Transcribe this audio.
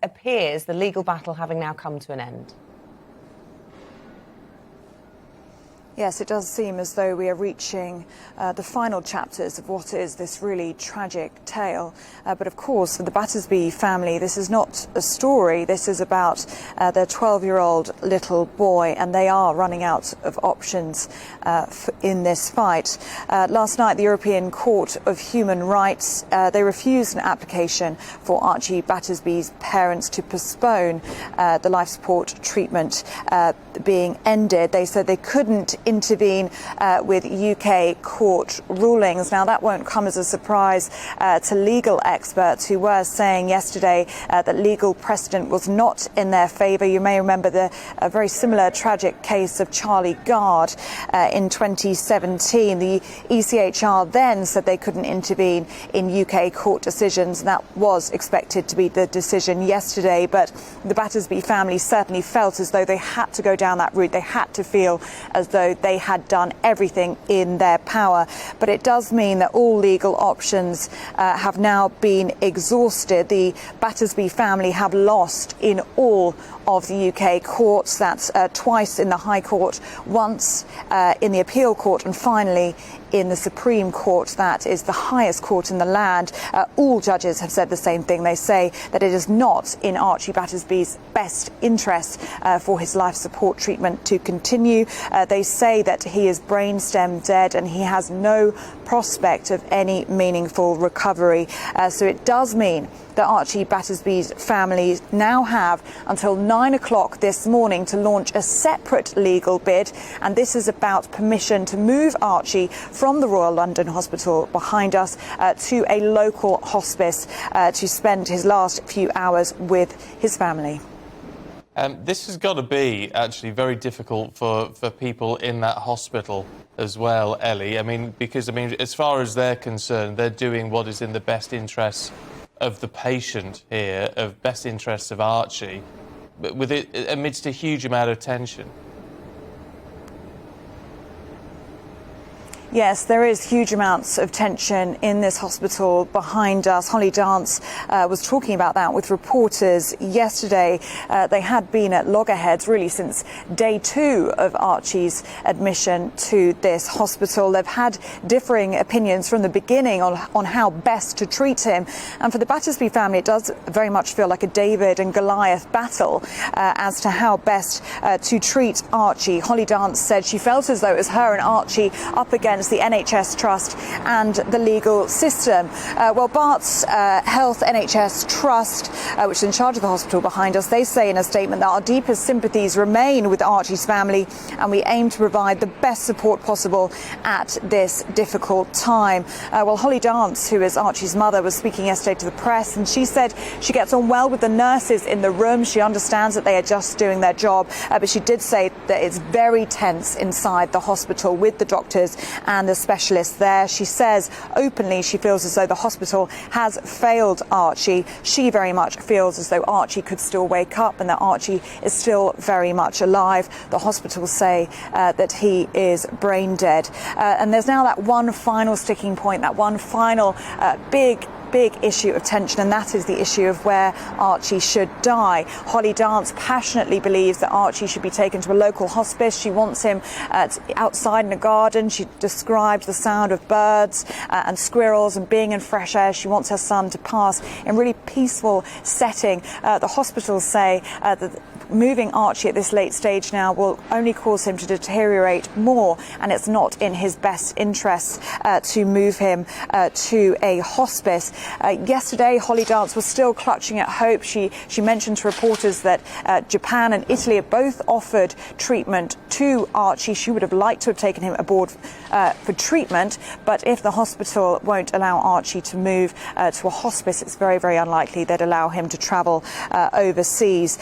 appears the legal battle having now come to an end. Yes, it does seem as though we are reaching the final chapters of what is this really tragic tale. But of course, for the Battersbee family, this is not a story. This is about their 12-year-old little boy, and they are running out of options in this fight. Last night, the European Court of Human Rights, they refused an application for Archie Battersbee's parents to postpone the life support treatment being ended. They said they couldn't intervene with UK court rulings. Now, that won't come as a surprise to legal experts who were saying yesterday that legal precedent was not in their favour. You may remember the very similar tragic case of Charlie Gard in 2017. The ECHR then said they couldn't intervene in UK court decisions. That was expected to be the decision yesterday, but the Battersbee family certainly felt as though they had to go down that route. They had to feel as though they had done everything in their power. But it does mean that all legal options have now been exhausted. The Battersbee family have lost in all of the UK courts. That's twice in the High Court, once in the Appeal Court, and finally in the Supreme Court. That is the highest court in the land. All judges have said the same thing. They say that it is not in Archie Battersbee's best interest for his life support treatment to continue. They say that he is brainstem dead and he has no prospect of any meaningful recovery. So it does mean that Archie Battersbee's family now have until 9 o'clock this morning to launch a separate legal bid, and this is about permission to move Archie from the Royal London Hospital behind us to a local hospice to spend his last few hours with his family. This has got to be actually very difficult for people in that hospital as well, Ellie. I mean, because as far as they're concerned, they're doing what is in the best interests of the patient here, of best interests of Archie, but with it amidst a huge amount of tension. Yes, there is huge amounts of tension in this hospital behind us. Holly Dance was talking about that with reporters yesterday. They had been at loggerheads really since day 2 of Archie's admission to this hospital. They've had differing opinions from the beginning on how best to treat him. And for the Battersbee family, it does very much feel like a David and Goliath battle as to how best to treat Archie. Holly Dance said she felt as though it was her and Archie up against the NHS Trust and the legal system. Well, Bart's Health NHS Trust, which is in charge of the hospital behind us, they say in a statement that our deepest sympathies remain with Archie's family and we aim to provide the best support possible at this difficult time. Well, Holly Dance, who is Archie's mother, was speaking yesterday to the press, and she said she gets on well with the nurses in the room. She understands that they are just doing their job, but she did say that it's very tense inside the hospital with the doctors and the specialists there. She says openly she feels as though the hospital has failed Archie. She very much feels as though Archie could still wake up and that Archie is still very much alive. The hospitals say that he is brain dead. And there's now that one final sticking point, that one final big issue of tension, and that is the issue of where Archie should die. Holly Dance passionately believes that Archie should be taken to a local hospice. She wants him outside in a garden. She describes the sound of birds and squirrels and being in fresh air. She wants her son to pass in really peaceful setting. The hospitals say that moving Archie at this late stage now will only cause him to deteriorate more, and it's not in his best interests to move him to a hospice. Yesterday, Holly Dance was still clutching at hope. She mentioned to reporters that Japan and Italy have both offered treatment to Archie. She would have liked to have taken him aboard for treatment, but if the hospital won't allow Archie to move to a hospice, it's very, very unlikely they'd allow him to travel overseas.